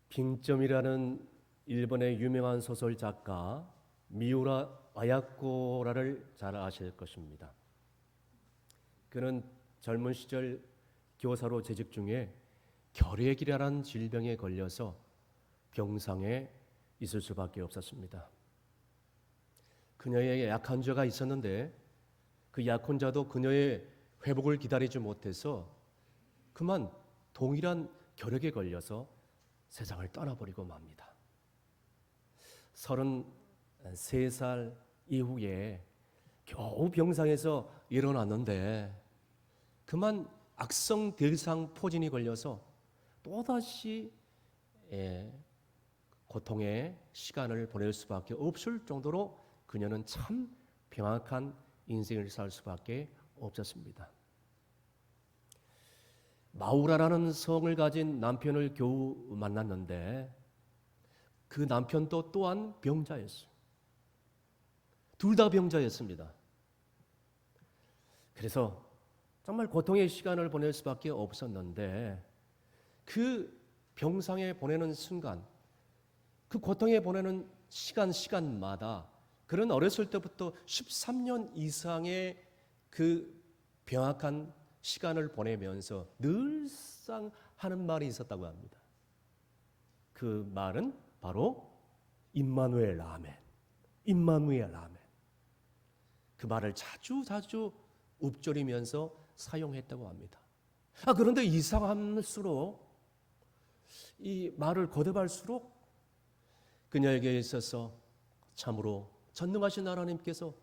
빙점이라는 일본의 유명한 소설 작가 미우라 아야코라를 잘 아실 것입니다. 그는 젊은 시절 교사로 재직 중에 결핵이라는 질병에 걸려서 병상에 있을 수밖에 없었습니다. 그녀에게 약한 자가 있었는데 그 약한 자도 그녀의 회복을 기다리지 못해서 그만 동일한 결핵에 걸려서 세상을 떠나버리고 맙니다. 33살 이후에 겨우 병상에서 일어났는데 그만 악성 대상포진이 걸려서 또다시 고통의 시간을 보낼 수밖에 없을 정도로 그녀는 참 병약한 인생을 살 수밖에 없었습니다. 마우라라는 성을 가진 남편을 겨우 만났는데 그 남편도 또한 병자였어요. 둘 다 병자였습니다. 그래서 정말 고통의 시간을 보낼 수밖에 없었는데 그 병상에 보내는 순간, 그 고통에 보내는 시간마다 그런 어렸을 때부터 13년 이상의 그 병약한 시간을 보내면서 늘상 하는 말이 있었다고 합니다. 그 말은 바로 임마누엘 아멘, 임마누엘 아멘. 그 말을 자주 읊조리면서 사용했다고 합니다. 그런데 이상할수록 이 말을 거듭할수록 그녀에게 있어서 참으로 전능하신 하나님께서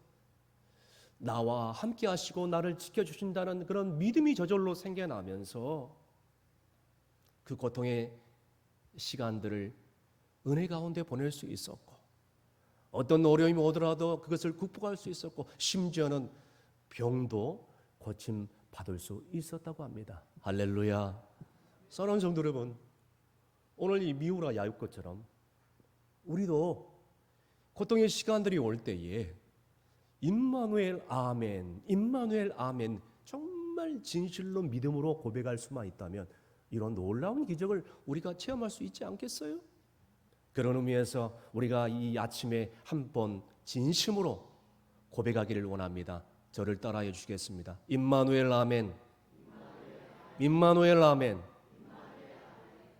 나와 함께 하시고 나를 지켜주신다는 그런 믿음이 저절로 생겨나면서 그 고통의 시간들을 은혜 가운데 보낼 수 있었고 어떤 어려움이 오더라도 그것을 극복할 수 있었고 심지어는 병도 고침받을 수 있었다고 합니다. 할렐루야. 사랑하는 성도 여러분, 오늘 이 미우라 야유코처럼 우리도 고통의 시간들이 올 때에 임마누엘 아멘, 임마누엘 아멘 정말 진실로 믿음으로 고백할 수만 있다면 이런 놀라운 기적을 우리가 체험할 수 있지 않겠어요? 그런 의미에서 우리가 이 아침에 한번 진심으로 고백하기를 원합니다. 저를 따라해 주시겠습니다. 임마누엘 아멘, 임마누엘 아멘.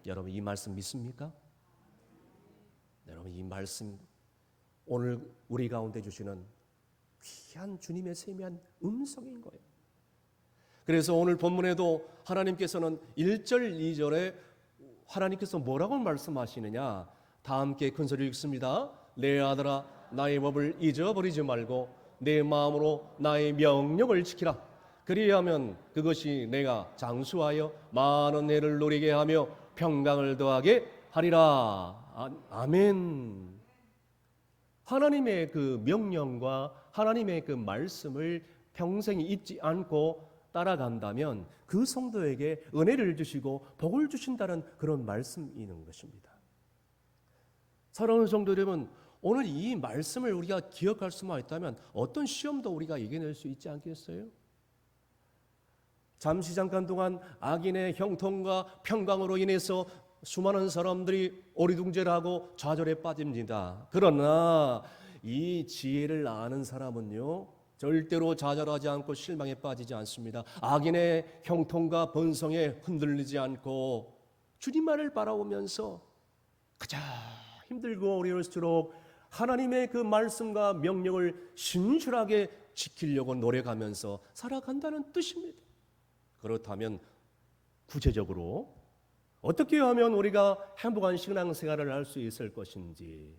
여러분 이 말씀 믿습니까? 여러분 이 말씀 오늘 우리 가운데 주시는 귀한 주님의 세미한 음성인 거예요. 그래서 오늘 본문에도 하나님께서는 1절, 2절에 하나님께서 뭐라고 말씀하시느냐? 다 함께 큰 소리 읽습니다. 내 아들아 나의 법을 잊어버리지 말고 내 마음으로 나의 명령을 지키라. 그리하면 그것이 내가 장수하여 많은 애를 누리게 하며 평강을 더하게 하리라. 아멘. 하나님의 그 명령과 하나님의 그 말씀을 평생 잊지 않고 따라간다면 그 성도에게 은혜를 주시고 복을 주신다는 그런 말씀이 있는 것입니다. 사랑하는 성도 여러분, 오늘 이 말씀을 우리가 기억할 수만 있다면 어떤 시험도 우리가 이겨낼 수 있지 않겠어요? 잠깐 동안 악인의 형통과 평강으로 인해서 수많은 사람들이 어리둥절하고 좌절에 빠집니다. 그러나 이 지혜를 아는 사람은요 절대로 좌절하지 않고 실망에 빠지지 않습니다. 악인의 형통과 번성에 흔들리지 않고 주님만을 바라보면서 가장 힘들고 어려울수록 하나님의 그 말씀과 명령을 신실하게 지키려고 노력하면서 살아간다는 뜻입니다. 그렇다면 구체적으로 어떻게 하면 우리가 행복한 신앙생활을 할 수 있을 것인지,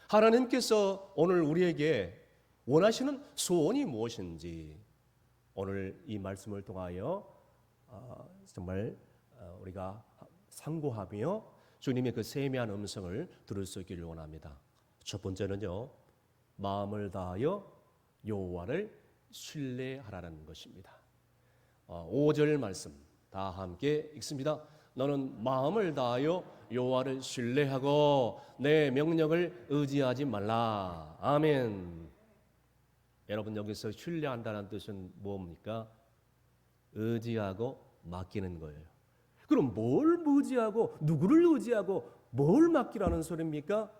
하나님께서 오늘 우리에게 원하시는 소원이 무엇인지 오늘 이 말씀을 통하여 정말 우리가 상고하며 주님의 그 세미한 음성을 들을 수 있기를 원합니다. 첫 번째는요, 마음을 다하여 여호와를 신뢰하라는 것입니다. 5절 말씀 다 함께 읽습니다. 너는 마음을 다하여 여호와를 신뢰하고 내 명령을 의지하지 말라. 아멘. 여러분 여기서 신뢰한다는 뜻은 뭡니까? 의지하고 맡기는 거예요. 그럼 뭘 의지하고 누구를 의지하고 뭘 맡기라는 소리입니까?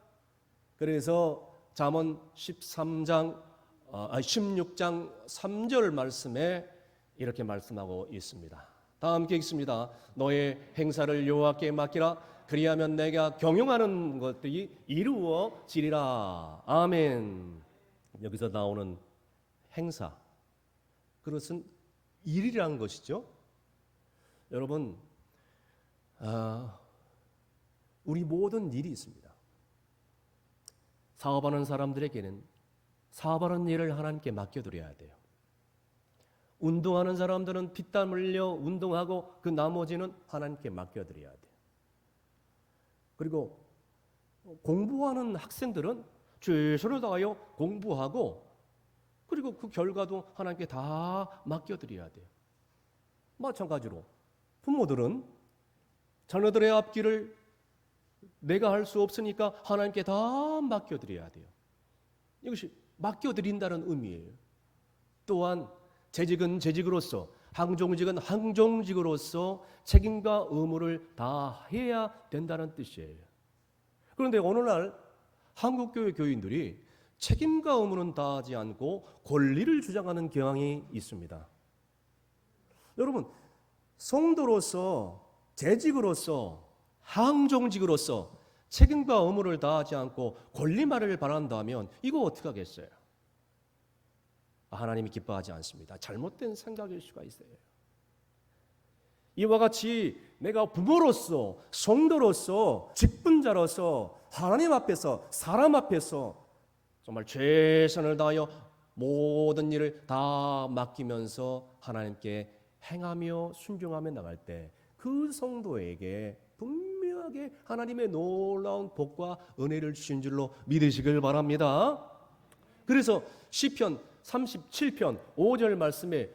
그래서 잠언 16장 3절 말씀에 이렇게 말씀하고 있습니다. 다 함께 읽습니다. 너의 행사를 여호와께 맡기라. 그리하면 내가 경영하는 것들이 이루어지리라. 아멘. 여기서 나오는 행사, 그것은 일이라는 것이죠. 여러분, 우리 모든 일이 있습니다. 사업하는 사람들에게는 사업하는 일을 하나님께 맡겨드려야 돼요. 운동하는 사람들은 피땀 흘려 운동하고 그 나머지는 하나님께 맡겨드려야 돼요. 그리고 공부하는 학생들은 최선을 다하여 공부하고 그리고 그 결과도 하나님께 다 맡겨드려야 돼요. 마찬가지로 부모들은 자녀들의 앞길을 내가 할 수 없으니까 하나님께 다 맡겨드려야 돼요. 이것이 맡겨드린다는 의미예요. 또한 재직은 재직으로서, 항종직은 항종직으로서 책임과 의무를 다 해야 된다는 뜻이에요. 그런데 어느 날 한국교회 교인들이 책임과 의무는 다하지 않고 권리를 주장하는 경향이 있습니다. 여러분, 성도로서, 재직으로서, 항종직으로서 책임과 의무를 다하지 않고 권리말을 바란다면 이거 어떻게 하겠어요? 하나님이 기뻐하지 않습니다. 잘못된 생각일 수가 있어요. 이와 같이 내가 부모로서, 성도로서, 직분자로서 하나님 앞에서, 사람 앞에서 정말 최선을 다하여 모든 일을 다 맡기면서 하나님께 행하며 순종하며 나갈 때 그 성도에게 분명하게 하나님의 놀라운 복과 은혜를 주신 줄로 믿으시길 바랍니다. 그래서 시편 37편 5절 말씀에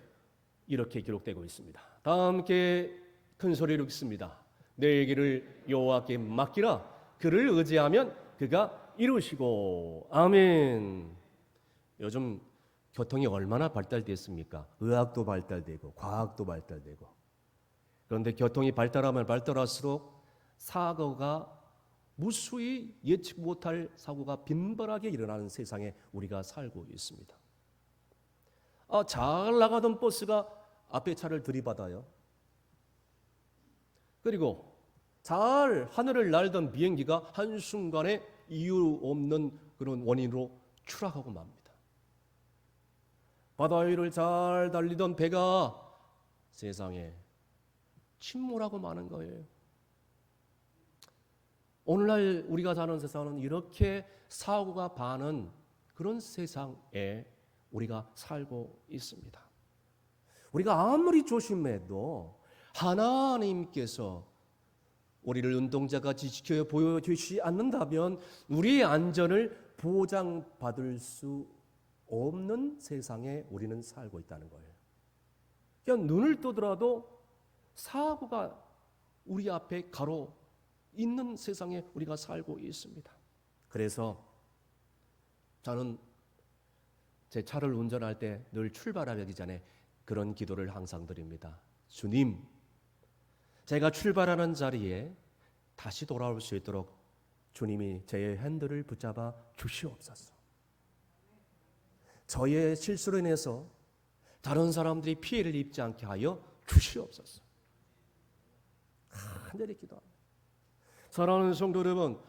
이렇게 기록되고 있습니다. 다 함께 큰 소리로 읽습니다. 내 길을 여호와께 맡기라. 그를 의지하면 그가 이루시고. 아멘. 요즘 교통이 얼마나 발달됐습니까? 의학도 발달되고 과학도 발달되고. 그런데 교통이 발달하면 발달할수록 사고가 무수히 예측 못할 사고가 빈번하게 일어나는 세상에 우리가 살고 있습니다. 잘 나가던 버스가 앞에 차를 들이받아요. 그리고 잘 하늘을 날던 비행기가 한순간에 이유 없는 그런 원인으로 추락하고 맙니다. 바다 위를 잘 달리던 배가 세상에 침몰하고 마는 거예요. 오늘날 우리가 사는 세상은 이렇게 사고가 많은 그런 세상에 우리가 살고 있습니다. 우리가 아무리 조심해도 하나님께서 우리를 운동자같이 지켜 보여주시지 않는다면 우리의 안전을 보장받을 수 없는 세상에 우리는 살고 있다는 거예요. 그냥 눈을 뜨더라도 사고가 우리 앞에 가로 있는 세상에 우리가 살고 있습니다. 그래서 저는 제 차를 운전할 때 늘 출발하기 전에 그런 기도를 항상 드립니다. 주님, 제가 출발하는 자리에 다시 돌아올 수 있도록 주님이 제 핸들을 붙잡아 주시옵소서. 저의 실수로 인해서 다른 사람들이 피해를 입지 않게 하여 주시옵소서. 간절히 기도합니다. 사랑하는 성도 여러분,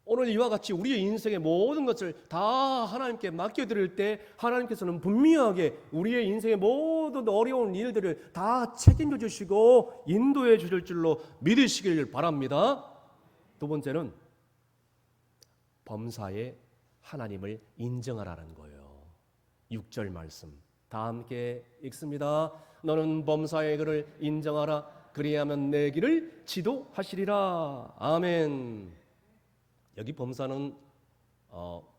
오늘 이와 같이 우리의 인생의 모든 것을 다 하나님께 맡겨드릴 때 하나님께서는 분명하게 우리의 인생의 모든 어려운 일들을 다 책임져 주시고 인도해 주실 줄로 믿으시길 바랍니다. 두 번째는 범사에 하나님을 인정하라는 거예요. 6절 말씀 다 함께 읽습니다. 너는 범사의 그를 인정하라. 그리하면 내 길을 지도하시리라. 아멘. 여기 범사는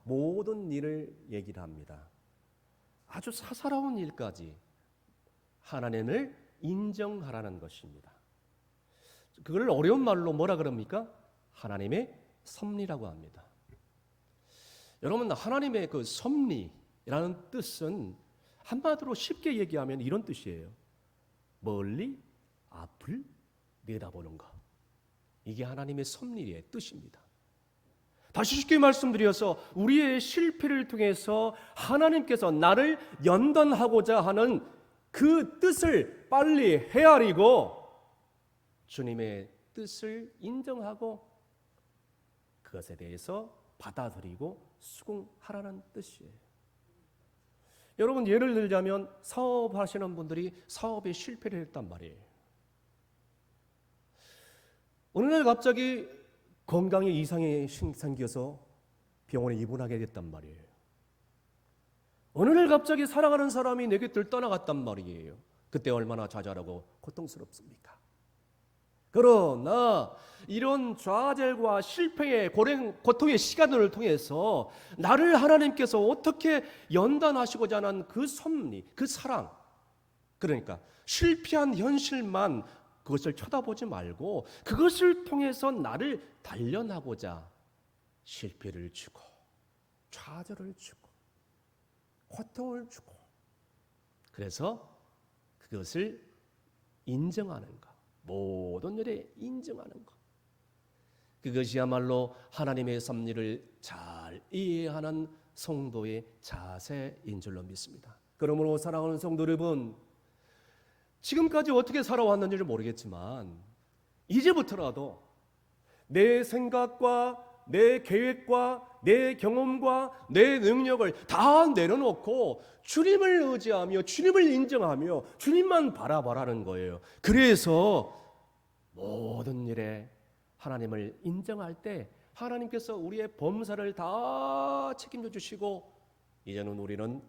모든 일을 얘기를 합니다. 아주 사사로운 일까지 하나님을 인정하라는 것입니다. 그걸 어려운 말로 뭐라 그럽니까? 하나님의 섭리라고 합니다. 여러분, 하나님의 그 섭리라는 뜻은 한마디로 쉽게 얘기하면 이런 뜻이에요. 멀리 앞을 내다보는 것. 이게 하나님의 섭리의 뜻입니다. 다시 쉽게 말씀드려서 우리의 실패를 통해서 하나님께서 나를 연단하고자 하는 그 뜻을 빨리 헤아리고 주님의 뜻을 인정하고 그것에 대해서 받아들이고 수긍하라는 뜻이에요. 여러분, 예를 들자면 사업하시는 분들이 사업에 실패를 했단 말이에요. 어느 날 갑자기 건강에 이상이 생겨서 병원에 입원하게 됐단 말이에요. 어느 날 갑자기 사랑하는 사람이 내 곁을 떠나갔단 말이에요. 그때 얼마나 좌절하고 고통스럽습니까? 그러나 이런 좌절과 실패의 고통의 시간을 통해서 나를 하나님께서 어떻게 연단하시고자 하는 그 섭리, 그 사랑, 그러니까 실패한 현실만 그것을 쳐다보지 말고 그것을 통해서 나를 단련하고자 실패를 주고 좌절을 주고 고통을 주고, 그래서 그것을 인정하는 것, 모든 일에 인정하는 것, 그것이야말로 하나님의 섭리를 잘 이해하는 성도의 자세인 줄로 믿습니다. 그러므로 사랑하는 성도 여러분, 지금까지 어떻게 살아왔는지를 모르겠지만 이제부터라도 내 생각과 내 계획과 내 경험과 내 능력을 다 내려놓고 주님을 의지하며 주님을 인정하며 주님만 바라보라는 거예요. 그래서 모든 일에 하나님을 인정할 때 하나님께서 우리의 범사를 다 책임져 주시고 이제는 우리는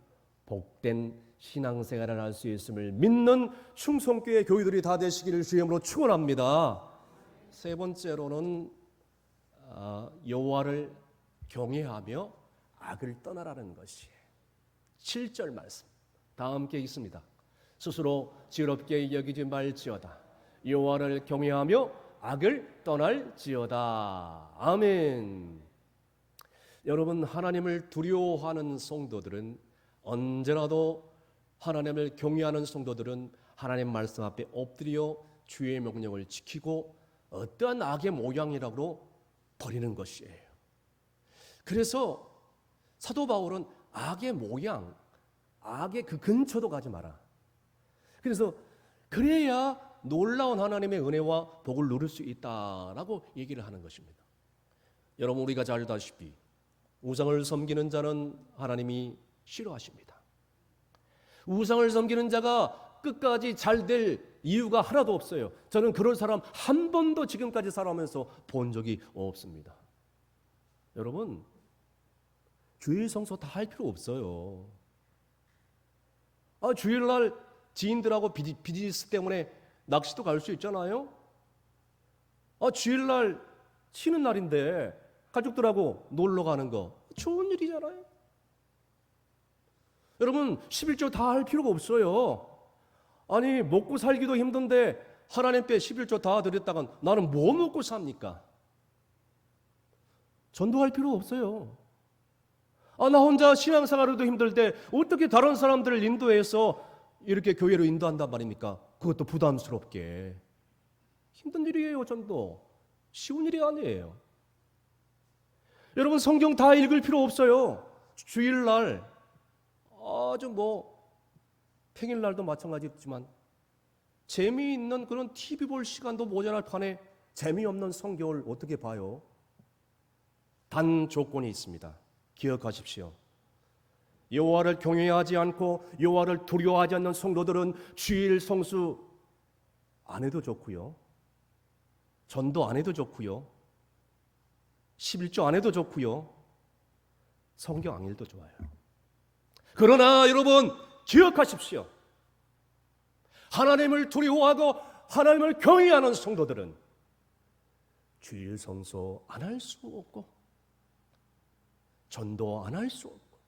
복된 신앙생활을 할 수 있음을 믿는 충성교회 교회들이 다 되시기를 주의 이름으로 축원합니다. 세 번째로는 여호와를 경외하며 악을 떠나라는 것이에요. 7절 말씀 다 함께 읽습니다. 스스로 지혜롭게 여기지 말지어다. 여호와를 경외하며 악을 떠날지어다. 아멘. 여러분, 하나님을 두려워하는 성도들은 언제라도, 하나님을 경외하는 성도들은 하나님 말씀 앞에 엎드려 주의 명령을 지키고 어떠한 악의 모양이라고 버리는 것이에요. 그래서 사도 바울은 악의 모양, 악의 그 근처도 가지 마라. 그래서 그래야 놀라운 하나님의 은혜와 복을 누릴 수 있다라고 얘기를 하는 것입니다. 여러분, 우리가 잘 알다시피 우상을 섬기는 자는 하나님이 싫어하십니다. 우상을 섬기는 자가 끝까지 잘 될 이유가 하나도 없어요. 저는 그런 사람 한 번도 지금까지 살아오면서 본 적이 없습니다. 여러분, 주일 성소 다 할 필요 없어요. 주일날 지인들하고 비즈니스 때문에 낚시도 갈 수 있잖아요. 주일날 쉬는 날인데 가족들하고 놀러 가는 거 좋은 일이잖아요. 여러분, 11조 다 할 필요가 없어요. 아니, 먹고 살기도 힘든데 하나님께 11조 다 드렸다간 나는 뭐 먹고 삽니까? 전도할 필요 없어요. 나 혼자 신앙생활도 힘들 때 어떻게 다른 사람들을 인도해서 이렇게 교회로 인도한단 말입니까? 그것도 부담스럽게. 힘든 일이에요. 전도 쉬운 일이 아니에요. 여러분, 성경 다 읽을 필요 없어요. 주일날 아주 평일날도 마찬가지지만 재미있는 그런 TV 볼 시간도 모자랄 판에 재미없는 성경을 어떻게 봐요? 단 조건이 있습니다. 기억하십시오. 여호와를 경외하지 않고 여호와를 두려워하지 않는 성도들은 주일 성수 안 해도 좋고요, 전도 안 해도 좋고요, 11조 안 해도 좋고요, 성경 안 읽어도 좋아요. 그러나 여러분, 기억하십시오. 하나님을 두려워하고 하나님을 경외하는 성도들은 주일 성소 안 할 수 없고 전도 안 할 수 없고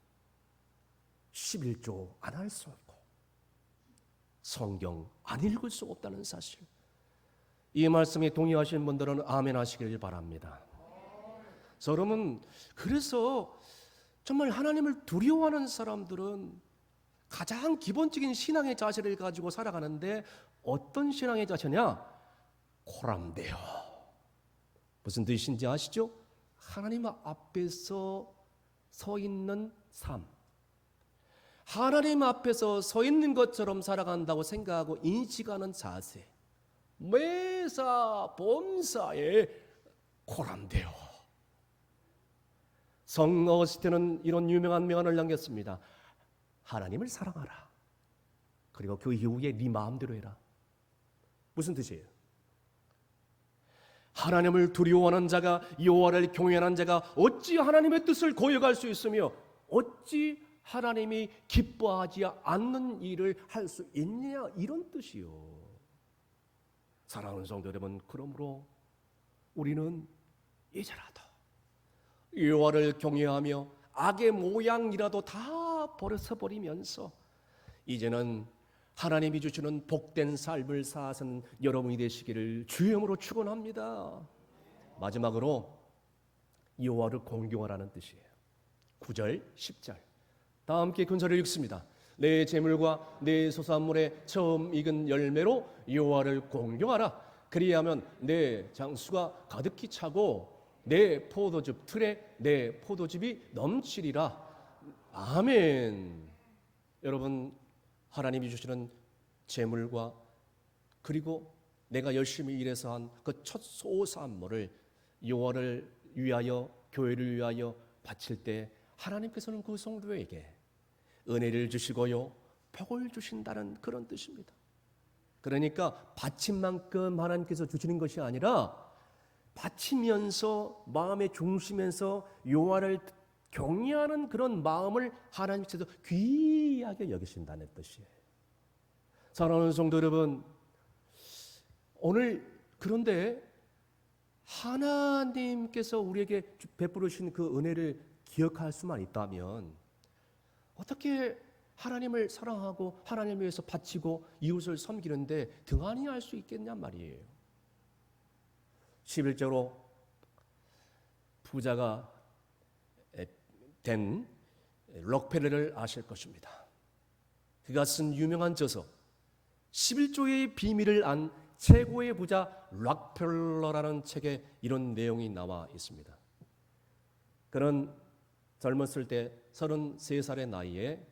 11조 안 할 수 없고 성경 안 읽을 수 없다는 사실, 이 말씀에 동의하시는 분들은 아멘 하시길 바랍니다. 여러분, 그래서 정말 하나님을 두려워하는 사람들은 가장 기본적인 신앙의 자세를 가지고 살아가는데 어떤 신앙의 자세냐? 코람데요. 무슨 뜻인지 아시죠? 하나님 앞에서 서 있는 삶. 하나님 앞에서 서 있는 것처럼 살아간다고 생각하고 인식하는 자세. 매사 범사에 코람데요. 성 어거스틴은 이런 유명한 명언을 남겼습니다. 하나님을 사랑하라. 그리고 그 이후에 네 마음대로 해라. 무슨 뜻이에요? 하나님을 두려워하는 자가, 여호와를 경외하는 자가 어찌 하나님의 뜻을 거역할 수 있으며 어찌 하나님이 기뻐하지 않는 일을 할 수 있느냐, 이런 뜻이요. 사랑하는 성도 여러분, 그러므로 우리는 이제라도 여호와를 경외하며 악의 모양이라도 다 버려버리면서 이제는 하나님이 주시는 복된 삶을 사는 여러분이 되시기를 주의 이름으로 축원합니다. 마지막으로 여호와를 공경하라는 뜻이에요. 9절, 10절 다 함께 근절을 읽습니다. 내 재물과 내 소산물의 처음 익은 열매로 여호와를 공경하라. 그리하면 내 장수가 가득히 차고 내 포도즙 틀에 내 포도즙이 넘치리라. 아멘. 여러분, 하나님이 주시는 재물과 그리고 내가 열심히 일해서 한 그 첫 소산물을 여호와를 위하여, 교회를 위하여 바칠 때 하나님께서는 그 성도에게 은혜를 주시고요, 복을 주신다는 그런 뜻입니다. 그러니까 바친 만큼 하나님께서 주시는 것이 아니라 바치면서 마음의 중심에서 여호와를 경외하는 그런 마음을 하나님께서 귀하게 여기신다는 뜻이에요. 사랑하는 성도 여러분, 오늘 그런데 하나님께서 우리에게 베풀으신 그 은혜를 기억할 수만 있다면 어떻게 하나님을 사랑하고 하나님을 위해서 바치고 이웃을 섬기는데 등한히 할 수 있겠냔 말이에요. 11절로 부자가 된 록펠러를 아실 것입니다. 그가 쓴 유명한 저서 11조의 비밀을 안 최고의 부자 록펠러라는 책에 이런 내용이 나와 있습니다. 그는 젊었을 때 33살의 나이에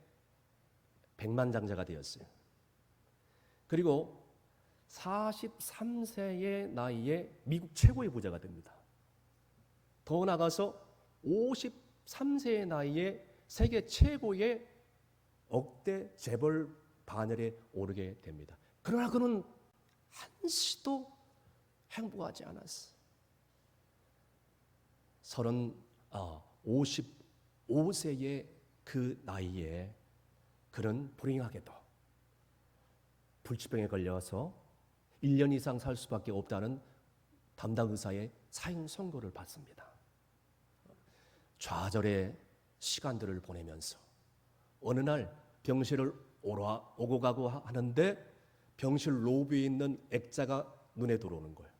백만장자가 되었어요. 그리고 43세의 나이에 미국 최고의 부자가 됩니다. 더 나아가서 53세의 나이에 세계 최고의 억대 재벌 반열에 오르게 됩니다. 그러나 그는 한시도 행복하지 않았어. 55세의 그 나이에 그는 불행하게도 불치병에 걸려서 1년 이상 살 수밖에 없다는 담당 의사의 사형 선고를 받습니다. 좌절의 시간들을 보내면서 어느 날 병실을 오고 가고 하는데 병실 로비에 있는 액자가 눈에 들어오는 거예요.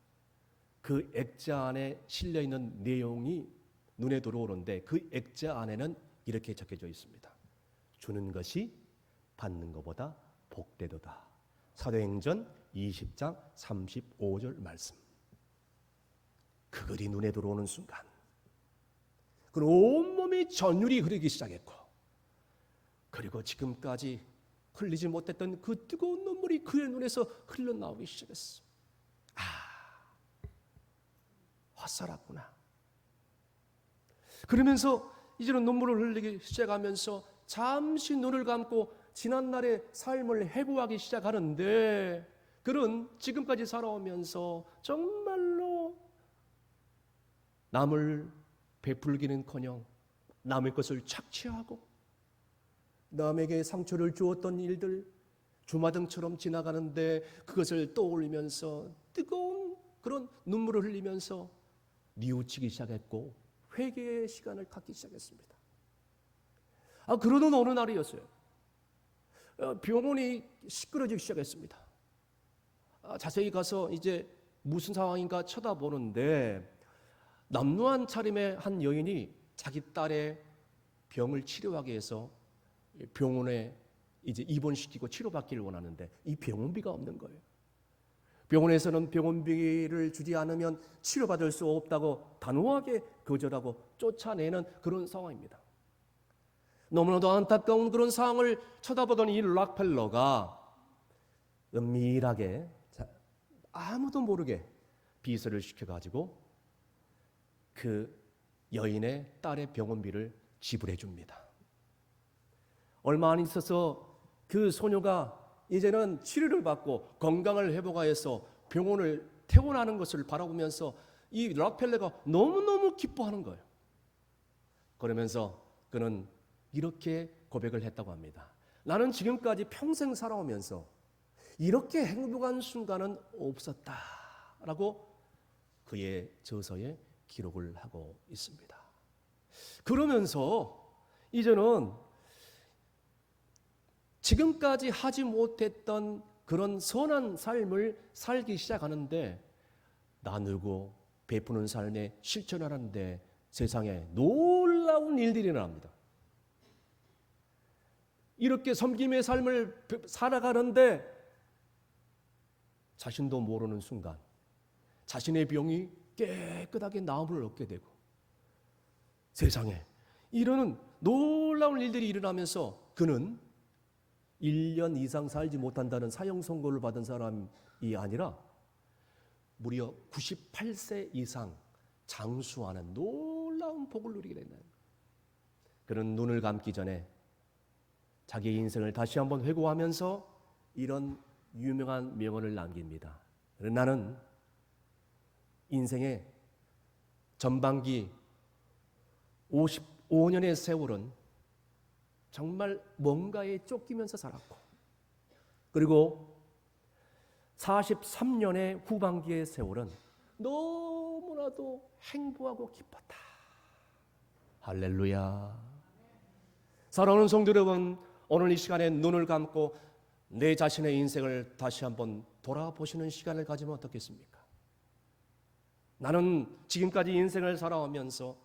그 액자 안에 실려 있는 내용이 눈에 들어오는데 그 액자 안에는 이렇게 적혀져 있습니다. 주는 것이 받는 것보다 복되도다. 사도행전 20장 35절 말씀. 그 글이 눈에 들어오는 순간 그 온몸이 전율이 흐르기 시작했고, 그리고 지금까지 흘리지 못했던 그 뜨거운 눈물이 그의 눈에서 흘러나오기 시작했어. 헛살았구나. 그러면서 이제는 눈물을 흘리기 시작하면서 잠시 눈을 감고 지난날의 삶을 회고하기 시작하는데, 그는 지금까지 살아오면서 정말로 남을 베풀기는커녕 남의 것을 착취하고 남에게 상처를 주었던 일들 주마등처럼 지나가는데 그것을 떠올리면서 뜨거운 그런 눈물을 흘리면서 뉘우치기 시작했고 회개의 시간을 갖기 시작했습니다. 그러던 어느 날이었어요. 병원이 시끄러지기 시작했습니다. 자세히 가서 이제 무슨 상황인가 쳐다보는데 남루한 차림의 한 여인이 자기 딸의 병을 치료하기 위해서 병원에 이제 입원시키고 치료받기를 원하는데 이 병원비가 없는 거예요. 병원에서는 병원비를 주지 않으면 치료받을 수 없다고 단호하게 거절하고 쫓아내는 그런 상황입니다. 너무나도 안타까운 그런 상황을 쳐다보던 이 락펠러가 은밀하게 아무도 모르게 비서를 시켜가지고 그 여인의 딸의 병원비를 지불해 줍니다. 얼마 안 있어서 그 소녀가 이제는 치료를 받고 건강을 회복하여서 병원을 퇴원하는 것을 바라보면서 이 락펠러가 너무너무 기뻐하는 거예요. 그러면서 그는 이렇게 고백을 했다고 합니다. 나는 지금까지 평생 살아오면서 이렇게 행복한 순간은 없었다라고 그의 저서에 기록을 하고 있습니다. 그러면서 이제는 지금까지 하지 못했던 그런 선한 삶을 살기 시작하는데 나누고 베푸는 삶에 실천하는데 세상에 놀라운 일들이 일어납니다. 이렇게 섬김의 삶을 살아가는데 자신도 모르는 순간 자신의 병이 깨끗하게 나음을 얻게 되고 세상에 이러는 놀라운 일들이 일어나면서 그는 1년 이상 살지 못한다는 사형 선고를 받은 사람이 아니라 무려 98세 이상 장수하는 놀라운 복을 누리게 된다. 그는 눈을 감기 전에 자기의 인생을 다시 한번 회고하면서 이런 유명한 명언을 남깁니다. 나는 인생의 전반기 55년의 세월은 정말 뭔가에 쫓기면서 살았고 그리고 43년의 후반기의 세월은 너무나도 행복하고 기뻤다. 할렐루야. 사랑하는 성도 여러분, 오늘 이 시간에 눈을 감고 내 자신의 인생을 다시 한번 돌아보시는 시간을 가지면 어떻겠습니까? 나는 지금까지 인생을 살아오면서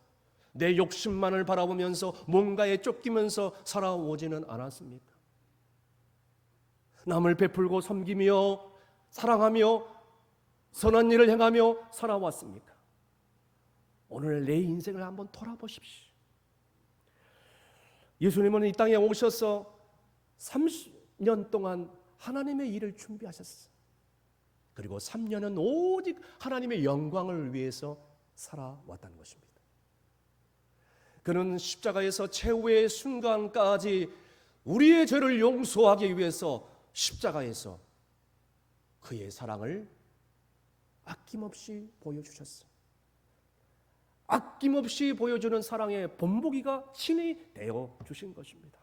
내 욕심만을 바라보면서 뭔가에 쫓기면서 살아오지는 않았습니까? 남을 베풀고 섬기며 사랑하며 선한 일을 행하며 살아왔습니까? 오늘 내 인생을 한번 돌아보십시오. 예수님은 이 땅에 오셔서 30년 동안 하나님의 일을 준비하셨어요. 그리고 3년은 오직 하나님의 영광을 위해서 살아왔다는 것입니다. 그는 십자가에서 최후의 순간까지 우리의 죄를 용서하기 위해서 십자가에서 그의 사랑을 아낌없이 보여주셨어요. 아낌없이 보여주는 사랑의 본보기가 친히 되어 주신 것입니다.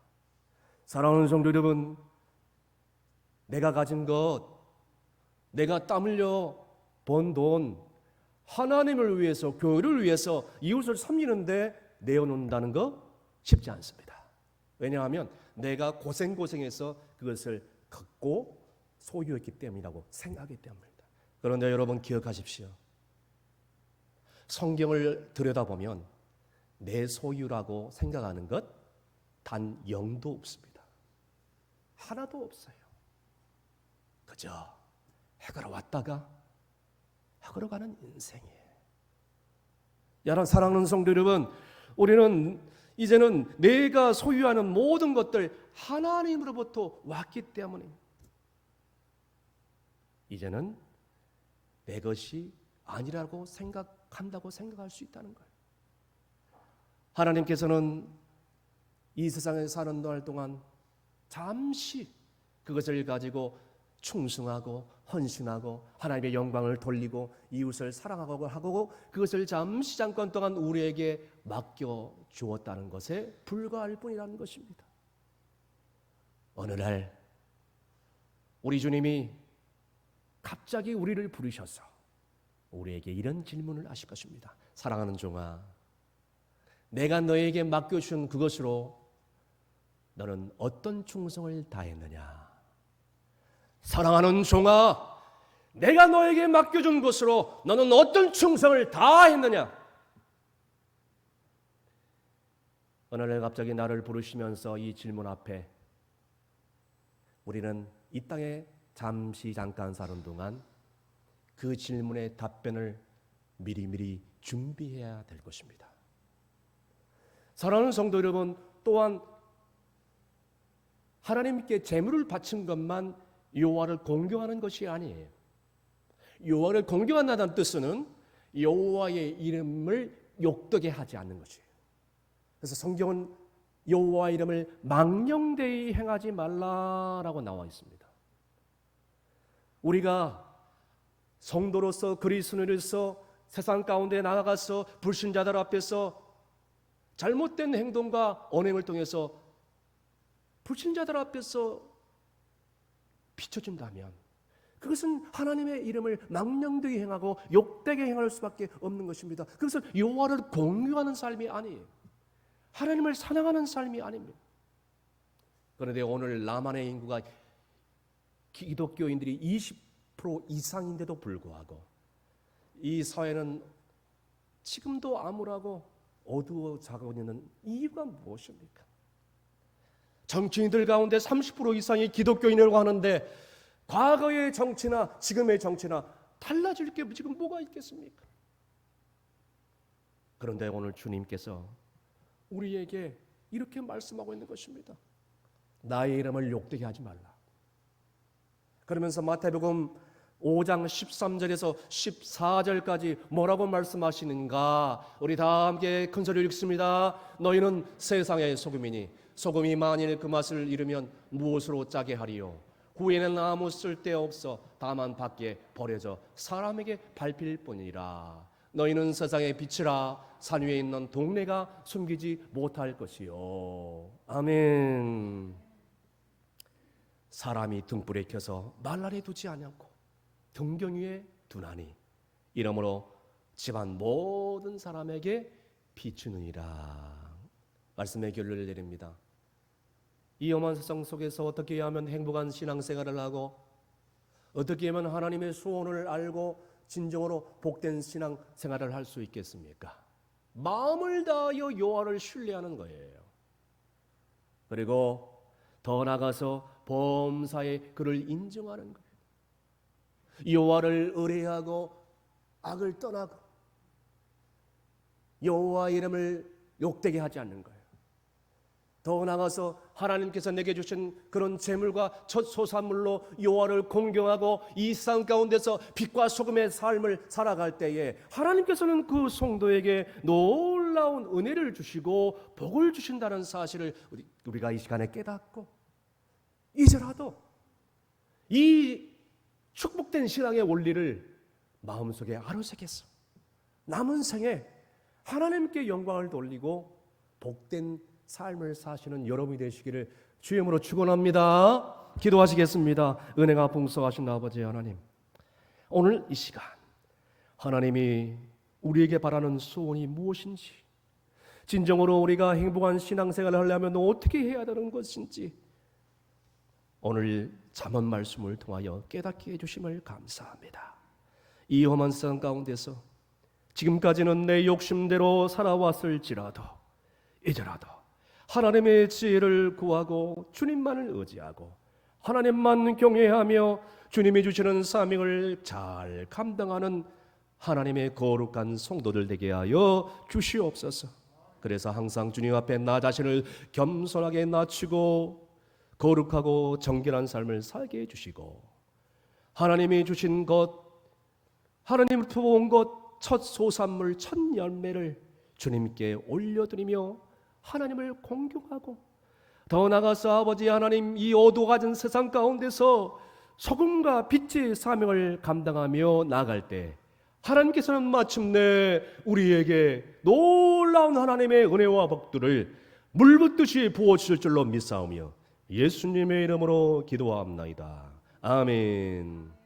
사랑하는 성도 여러분, 내가 가진 것, 내가 땀 흘려 번 돈, 하나님을 위해서, 교회를 위해서 이웃을 섬기는데 내어놓는다는 거 쉽지 않습니다. 왜냐하면 내가 고생해서 그것을 갖고 소유했기 때문이라고 생각하기 때문입니다. 그런데 여러분 기억하십시오. 성경을 들여다보면 내 소유라고 생각하는 것 단 0도 없습니다. 하나도 없어요. 그저 해가러 왔다가 해가러 가는 인생이에요. 여러분 사랑하는 성도 여러분, 우리는 이제는 내가 소유하는 모든 것들 하나님으로부터 왔기 때문에 이제는 내 것이 아니라고 생각한다고 생각할 수 있다는 거예요. 하나님께서는 이 세상에 사는 날 동안 잠시 그것을 가지고 충성하고 헌신하고 하나님의 영광을 돌리고 이웃을 사랑하고 하고 그것을 잠깐 동안 우리에게 맡겨 주었다는 것에 불과할 뿐이라는 것입니다. 어느 날 우리 주님이 갑자기 우리를 부르셔서 우리에게 이런 질문을 하실 것입니다. 사랑하는 종아, 내가 너에게 맡겨준 그것으로 너는 어떤 충성을 다했느냐? 사랑하는 종아, 내가 너에게 맡겨준 것으로 너는 어떤 충성을 다했느냐? 어느 날 갑자기 나를 부르시면서 이 질문 앞에 우리는 이 땅에 잠깐 사는 동안 그 질문의 답변을 미리미리 준비해야 될 것입니다. 사랑하는 성도 여러분, 또한 하나님께 제물을 바친 것만 여호와를 공경하는 것이 아니에요. 여호와를 공경한다는 뜻은 여호와의 이름을 욕되게 하지 않는 것이에요. 그래서 성경은 여호와 이름을 망령되이 행하지 말라라고 나와 있습니다. 우리가 성도로서 그리스도인으로서 세상 가운데 나아가서 불신자들 앞에서 잘못된 행동과 언행을 통해서 불신자들 앞에서 비춰진다면 그것은 하나님의 이름을 망령되게 행하고 욕되게 행할 수밖에 없는 것입니다. 그것은 여호와를 공경하는 삶이 아니에요. 하나님을 사랑하는 삶이 아닙니다. 그런데 오늘 남한의 인구가 기독교인들이 20% 이상인데도 불구하고 이 사회는 지금도 암울하고 어두워져가고 있는 이유가 무엇입니까? 정치인들 가운데 30% 이상이 기독교인이라고 하는데 과거의 정치나 지금의 정치나 달라질 게 지금 뭐가 있겠습니까? 그런데 오늘 주님께서 우리에게 이렇게 말씀하고 있는 것입니다. 나의 이름을 욕되게 하지 말라. 그러면서 마태복음 5장 13절에서 14절까지 뭐라고 말씀하시는가? 우리 다 함께 큰 소리로 읽습니다. 너희는 세상의 소금이니 소금이 만일 그 맛을 잃으면 무엇으로 짜게 하리요? 후에는 아무 쓸데없어 다만 밖에 버려져 사람에게 밟힐 뿐이라. 너희는 세상의 빛이라. 산 위에 있는 동네가 숨기지 못할 것이요. 아멘. 사람이 등불에 켜서 말 아래 두지 아니하고 등경 위에 두나니 이러므로 집안 모든 사람에게 비추느니라. 말씀의 결론을 내립니다. 이 험한 세상 속에서 어떻게 하면 행복한 신앙생활을 하고 어떻게 하면 하나님의 소원을 알고 진정으로 복된 신앙생활을 할 수 있겠습니까? 마음을 다하여 여호와를 신뢰하는 거예요. 그리고 더 나아가서 범사에 그를 인정하는 거예요. 여호와를 의뢰하고 악을 떠나고 여호와 이름을 욕되게 하지 않는 거예요. 더 나아가서 하나님께서 내게 주신 그런 재물과 첫 소산물로 여호와를 공경하고 이 세상 가운데서 빛과 소금의 삶을 살아갈 때에 하나님께서는 그 성도에게 놀라운 은혜를 주시고 복을 주신다는 사실을 우리가 이 시간에 깨닫고 이제라도 이 축복된 신앙의 원리를 마음속에 아로새겠어 남은 생에 하나님께 영광을 돌리고 복된 삶을 사시는 여러분이 되시기를 주의 이름으로 축원합니다. 기도하시겠습니다. 은혜가 풍성하신 아버지 하나님, 오늘 이 시간 하나님이 우리에게 바라는 소원이 무엇인지, 진정으로 우리가 행복한 신앙생활을 하려면 어떻게 해야 되는 것인지 오늘 잠언 말씀을 통하여 깨닫게 해주심을 감사합니다. 이 험한 세상 가운데서 지금까지는 내 욕심대로 살아왔을지라도 이제라도 하나님의 지혜를 구하고 주님만을 의지하고 하나님만 경외하며 주님이 주시는 사명을 잘 감당하는 하나님의 거룩한 성도들 되게 하여 주시옵소서. 그래서 항상 주님 앞에 나 자신을 겸손하게 낮추고 거룩하고 정결한 삶을 살게 해주시고 하나님이 주신 것, 하나님으로부터 온 것, 첫 소산물, 첫 열매를 주님께 올려드리며 하나님을 공경하고 더 나아가서 아버지 하나님 이 어두워진 세상 가운데서 소금과 빛의 사명을 감당하며 나아갈 때 하나님께서는 마침내 우리에게 놀라운 하나님의 은혜와 복들을 물붓듯이 부어주실 줄로 믿사오며 예수님의 이름으로 기도합나이다. 아멘.